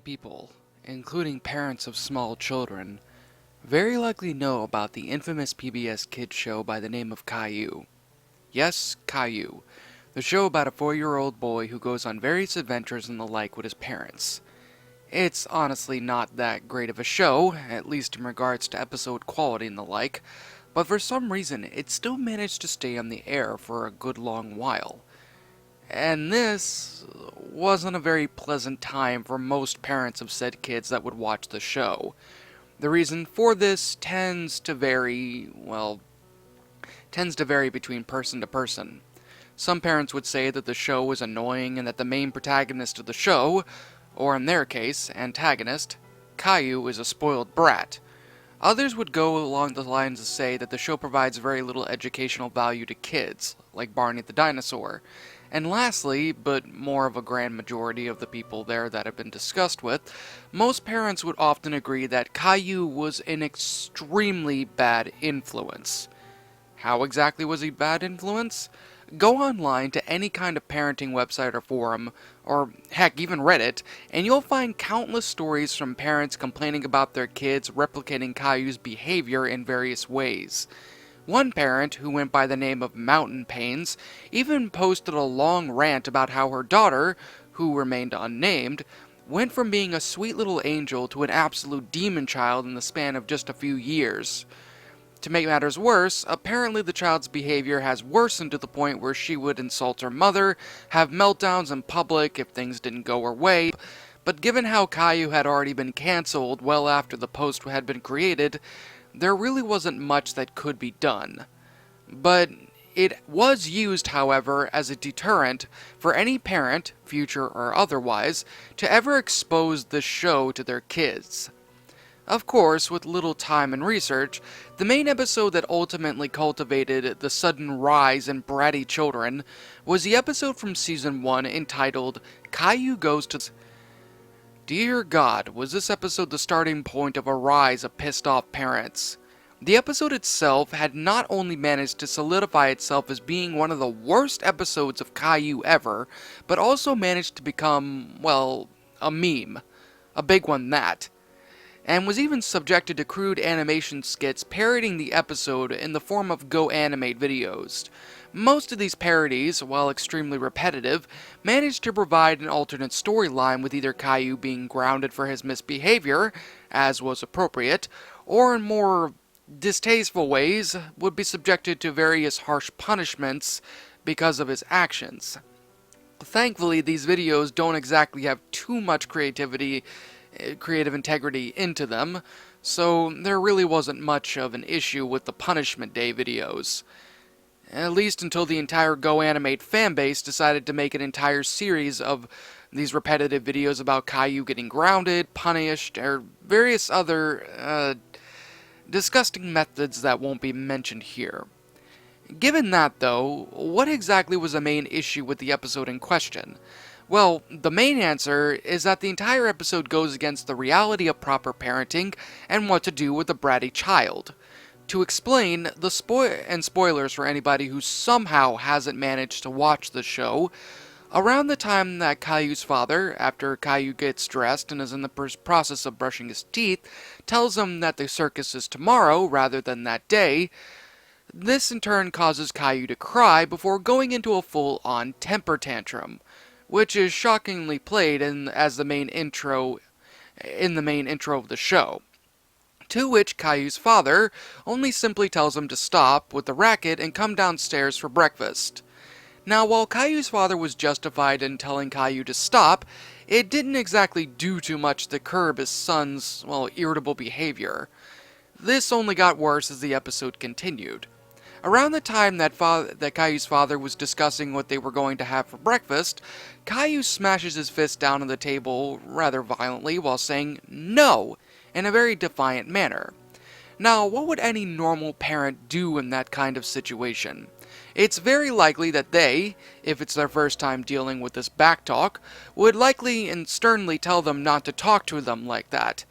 people, including parents of small children, very likely know about the infamous PBS kids show by the name of Caillou. Yes, Caillou, the show about a 4-year-old boy who goes on various adventures and the like with his parents. It's honestly not that great of a show, at least in regards to episode quality and the like, but for some reason it still managed to stay on the air for a good long while. And this wasn't a very pleasant time for most parents of said kids that would watch the show. The reason for this tends to vary between person to person. Some parents would say that the show was annoying and that the main protagonist of the show, or in their case, antagonist, Caillou, is a spoiled brat. Others would go along the lines of say that the show provides very little educational value to kids, like Barney the dinosaur. And lastly, but more of a grand majority of the people there that have been discussed with, most parents would often agree that Caillou was an extremely bad influence. How exactly was he bad influence? Go online to any kind of parenting website or forum, or heck, even Reddit, and you'll find countless stories from parents complaining about their kids replicating Caillou's behavior in various ways. One parent, who went by the name of Mountain Pains, even posted a long rant about how her daughter, who remained unnamed, went from being a sweet little angel to an absolute demon child in the span of just a few years. To make matters worse, apparently the child's behavior has worsened to the point where she would insult her mother, have meltdowns in public if things didn't go her way, but given how Caillou had already been cancelled well after the post had been created, there really wasn't much that could be done. But it was used, however, as a deterrent for any parent, future or otherwise, to ever expose the show to their kids. Of course, with little time and research, the main episode that ultimately cultivated the sudden rise in bratty children was the episode from Season 1 entitled Caillou Goes to... Dear God, was this episode the starting point of a rise of pissed-off parents? The episode itself had not only managed to solidify itself as being one of the worst episodes of Caillou ever, but also managed to become, well, a meme. A big one, that. And was even subjected to crude animation skits parodying the episode in the form of Go Animate videos. Most of these parodies, while extremely repetitive, managed to provide an alternate storyline with either Caillou being grounded for his misbehavior, as was appropriate, or in more distasteful ways, would be subjected to various harsh punishments because of his actions. Thankfully, these videos don't exactly have too much creative integrity into them, so there really wasn't much of an issue with the Punishment Day videos. At least until the entire Go Animate fanbase decided to make an entire series of these repetitive videos about Caillou getting grounded, punished, or various other, disgusting methods that won't be mentioned here. Given that, though, what exactly was the main issue with the episode in question? Well, the main answer is that the entire episode goes against the reality of proper parenting and what to do with a bratty child. To explain, spoilers for anybody who somehow hasn't managed to watch the show, around the time that Caillou's father, after Caillou gets dressed and is in the process of brushing his teeth, tells him that the circus is tomorrow rather than that day, this in turn causes Caillou to cry before going into a full-on temper tantrum, which is shockingly played as the main intro of the show. To which Caillou's father only simply tells him to stop with the racket and come downstairs for breakfast. Now, while Caillou's father was justified in telling Caillou to stop, it didn't exactly do too much to curb his son's, irritable behavior. This only got worse as the episode continued. Around the time that Caillou's father was discussing what they were going to have for breakfast, Caillou smashes his fist down on the table rather violently while saying "no" in a very defiant manner. Now, what would any normal parent do in that kind of situation? It's very likely that they, if it's their first time dealing with this backtalk, would likely and sternly tell them not to talk to them like that.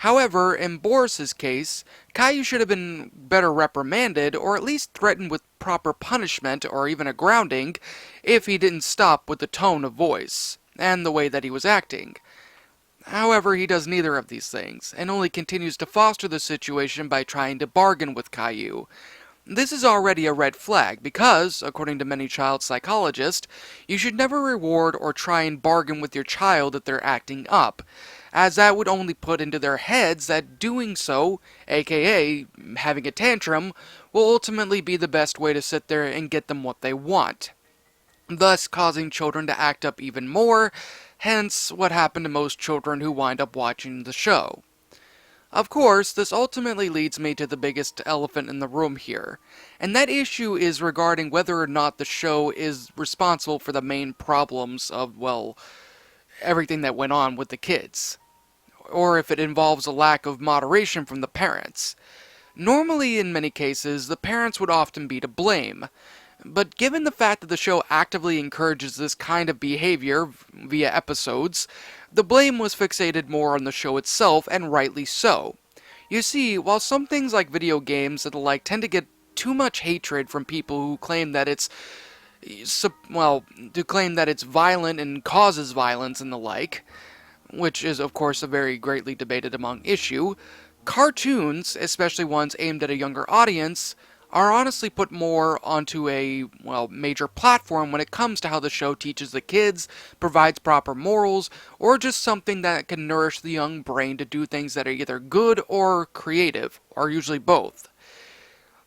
However, in Boris's case, Caillou should have been better reprimanded or at least threatened with proper punishment or even a grounding if he didn't stop with the tone of voice and the way that he was acting. However, he does neither of these things, and only continues to foster the situation by trying to bargain with Caillou. This is already a red flag because, according to many child psychologists, you should never reward or try and bargain with your child if they're acting up, as that would only put into their heads that doing so, aka having a tantrum, will ultimately be the best way to sit there and get them what they want, thus causing children to act up even more, hence what happened to most children who wind up watching the show. Of course, this ultimately leads me to the biggest elephant in the room here, and that issue is regarding whether or not the show is responsible for the main problems of, well, everything that went on with the kids, or if it involves a lack of moderation from the parents. Normally, in many cases, the parents would often be to blame, but given the fact that the show actively encourages this kind of behavior via episodes, the blame was fixated more on the show itself, and rightly so. You see, while some things like video games and the like tend to get too much hatred from people who claim that it's violent and causes violence and the like, which is of course a very greatly debated among issue, cartoons, especially ones aimed at a younger audience, are honestly put more onto a, well, major platform when it comes to how the show teaches the kids, provides proper morals, or just something that can nourish the young brain to do things that are either good or creative, or usually both.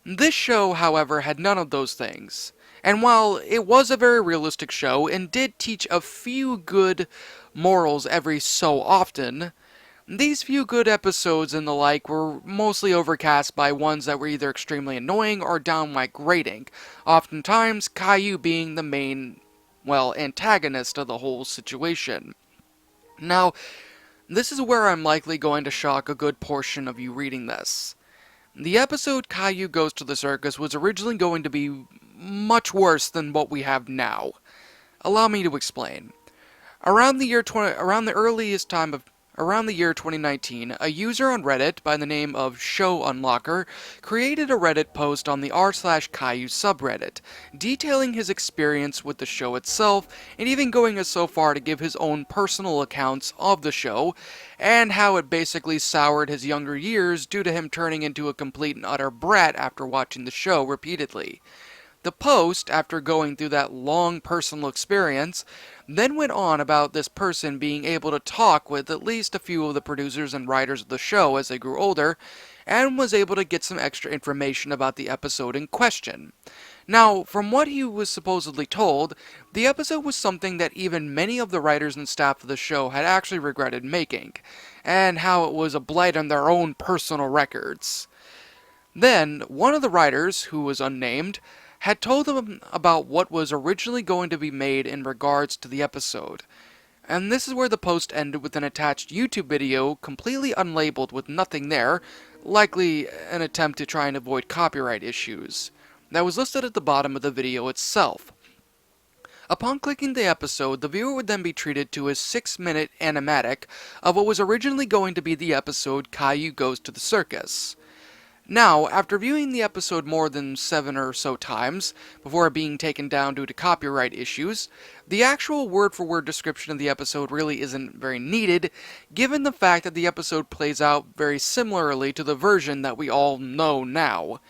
This show, however, had none of those things. And while it was a very realistic show and did teach a few good morals every so often, these few good episodes and the like were mostly overcast by ones that were either extremely annoying or downright grating, oftentimes Caillou being the main, well, antagonist of the whole situation. Now, this is where I'm likely going to shock a good portion of you reading this. The episode Caillou Goes to the Circus was originally going to be much worse than what we have now. Allow me to explain. Around the year 2019, a user on Reddit by the name of Show Unlocker created a Reddit post on the r/Caillou subreddit, detailing his experience with the show itself, and even going as so far to give his own personal accounts of the show, and how it basically soured his younger years due to him turning into a complete and utter brat after watching the show repeatedly. The post, after going through that long personal experience, then went on about this person being able to talk with at least a few of the producers and writers of the show as they grew older, and was able to get some extra information about the episode in question. Now, from what he was supposedly told, the episode was something that even many of the writers and staff of the show had actually regretted making, and how it was a blight on their own personal records. Then, one of the writers, who was unnamed, had told them about what was originally going to be made in regards to the episode. And this is where the post ended with an attached YouTube video completely unlabeled with nothing there, likely an attempt to try and avoid copyright issues, that was listed at the bottom of the video itself. Upon clicking the episode, the viewer would then be treated to a 6-minute animatic of what was originally going to be the episode Caillou Goes to the Circus. Now, after viewing the episode more than 7 or so times, before being taken down due to copyright issues, the actual word-for-word description of the episode really isn't very needed, given the fact that the episode plays out very similarly to the version that we all know now.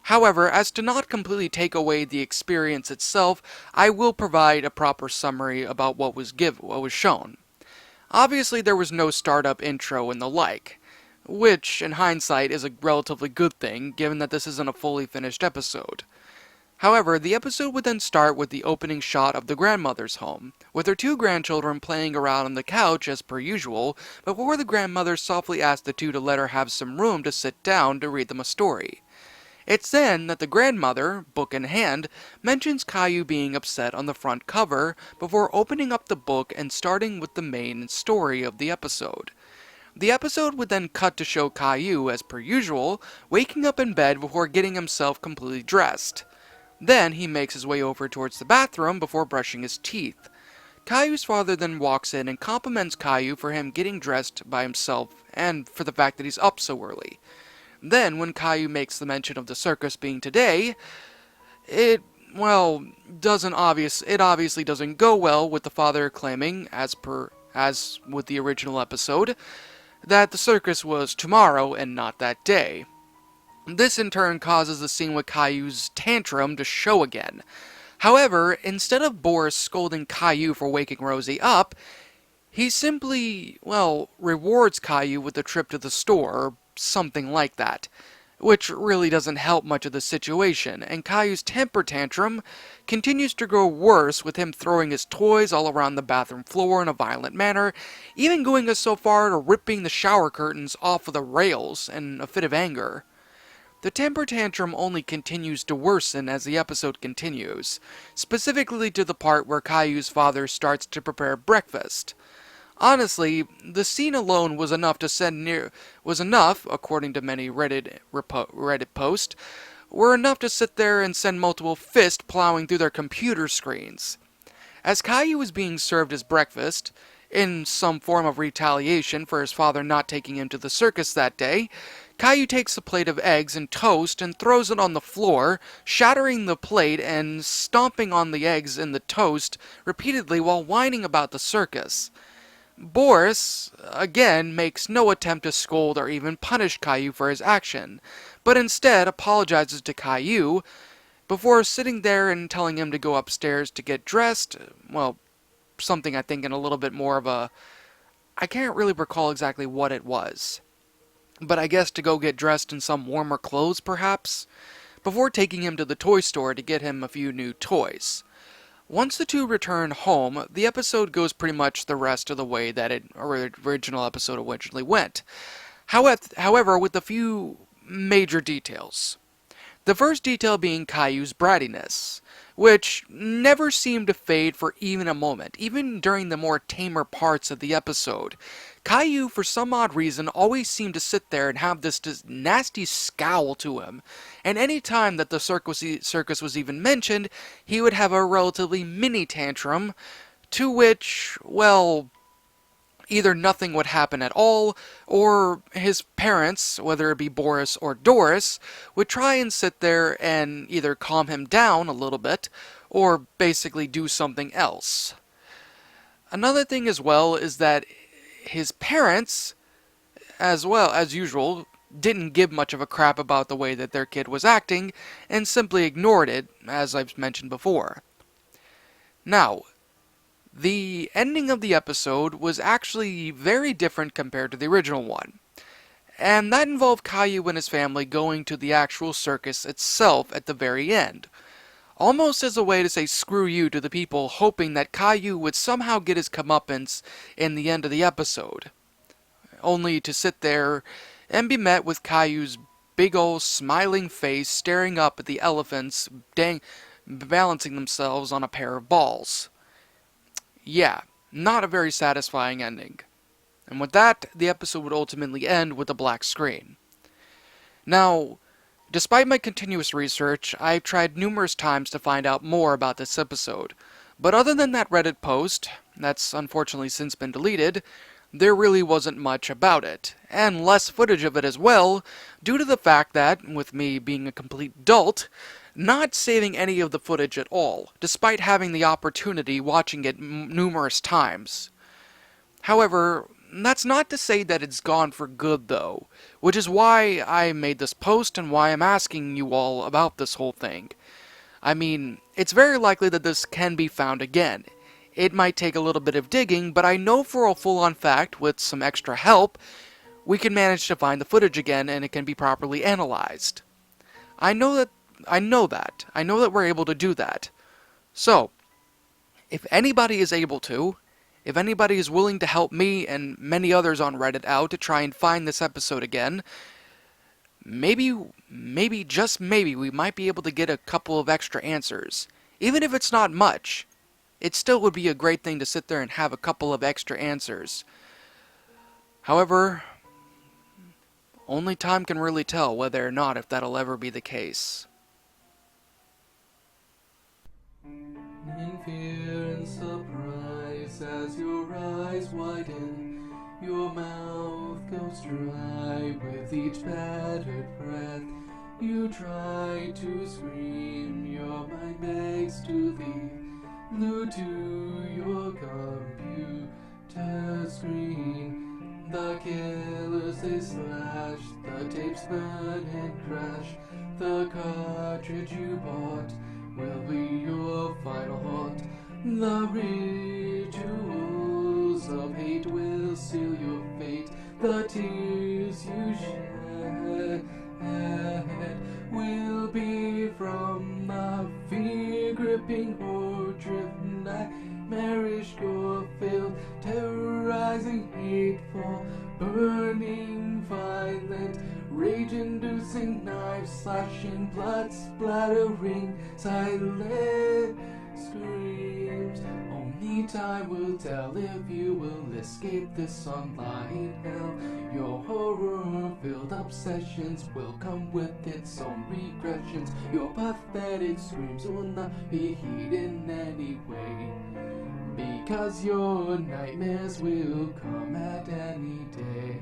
However, as to not completely take away the experience itself, I will provide a proper summary about what was shown. Obviously, there was no startup intro and the like, which, in hindsight, is a relatively good thing, given that this isn't a fully finished episode. However, the episode would then start with the opening shot of the grandmother's home, with her 2 grandchildren playing around on the couch as per usual, before the grandmother softly asks the 2 to let her have some room to sit down to read them a story. It's then that the grandmother, book in hand, mentions Caillou being upset on the front cover, before opening up the book and starting with the main story of the episode. The episode would then cut to show Caillou, as per usual, waking up in bed before getting himself completely dressed. Then he makes his way over towards the bathroom before brushing his teeth. Caillou's father then walks in and compliments Caillou for him getting dressed by himself and for the fact that he's up so early. Then, when Caillou makes the mention of the circus being today, it obviously doesn't go well, with the father claiming, as per as with the original episode, that the circus was tomorrow and not that day. This in turn causes the scene with Caillou's tantrum to show again. However, instead of Boris scolding Caillou for waking Rosie up, he simply, well, rewards Caillou with a trip to the store, or something like that, which really doesn't help much of the situation, and Caillou's temper tantrum continues to grow worse, with him throwing his toys all around the bathroom floor in a violent manner, even going so far to ripping the shower curtains off of the rails in a fit of anger. The temper tantrum only continues to worsen as the episode continues, specifically to the part where Caillou's father starts to prepare breakfast. Honestly, the scene alone was enough, according to many Reddit posts, were enough to sit there and send multiple fists plowing through their computer screens. As Caillou was being served his breakfast, in some form of retaliation for his father not taking him to the circus that day, Caillou takes a plate of eggs and toast and throws it on the floor, shattering the plate and stomping on the eggs and the toast repeatedly while whining about the circus. Boris, again, makes no attempt to scold or even punish Caillou for his action, but instead apologizes to Caillou before sitting there and telling him to go upstairs to get dressed, well, something I think in a little bit more of a... I can't really recall exactly what it was, but I guess to go get dressed in some warmer clothes, perhaps, before taking him to the toy store to get him a few new toys. Once the two return home, the episode goes pretty much the rest of the way that the original episode originally went. However, with a few major details. The first detail being Caillou's brattiness, which never seemed to fade for even a moment, even during the more tamer parts of the episode. Caillou, for some odd reason, always seemed to sit there and have this nasty scowl to him, and any time that the circus was even mentioned, he would have a relatively mini tantrum, to which, well, either nothing would happen at all, or his parents, whether it be Boris or Doris, would try and sit there and either calm him down a little bit, or basically do something else. Another thing as well is that his parents, as well as usual, didn't give much of a crap about the way that their kid was acting, and simply ignored it, as I've mentioned before. Now, the ending of the episode was actually very different compared to the original one, and that involved Caillou and his family going to the actual circus itself at the very end, almost as a way to say screw you to the people, hoping that Caillou would somehow get his comeuppance in the end of the episode, only to sit there and be met with Caillou's big ol' smiling face staring up at the elephants balancing themselves on a pair of balls. Yeah, not a very satisfying ending. And with that, the episode would ultimately end with a black screen. Now, despite my continuous research, I've tried numerous times to find out more about this episode, but other than that Reddit post, that's unfortunately since been deleted, there really wasn't much about it, and less footage of it as well, due to the fact that, with me being a complete dolt, not saving any of the footage at all, despite having the opportunity watching it numerous times. However, that's not to say that it's gone for good though, which is why I made this post and why I'm asking you all about this whole thing. I mean, it's very likely that this can be found again. It might take a little bit of digging, but I know for a full-on fact, with some extra help, we can manage to find the footage again and it can be properly analyzed. I know that we're able to do that. So, if anybody is able to, if anybody is willing to help me and many others on Reddit out to try and find this episode again, maybe, just maybe, we might be able to get a couple of extra answers. Even if it's not much, it still would be a great thing to sit there and have a couple of extra answers. However, only time can really tell whether or not if that'll ever be the case. In fear and surprise, as your eyes widen, your mouth goes dry with each battered breath. You try to scream, your mind begs to leave, glued to your computer screen. The killers they slash, the tapes burn and crash. The cartridge you bought will be your final haunt. The rituals of hate will seal your fate. The tears you shed will be from the fear-gripping, horror-driven, nightmarish, gore-filled, terrorizing, hateful, burning, violent, rage-inducing, knife-slashing, blood-splattering, silent screams. Only time will tell if you will escape this online hell. Your horror-filled obsessions will come with its own regressions. Your pathetic screams will not be heeded in any way, because your nightmares will come at any day.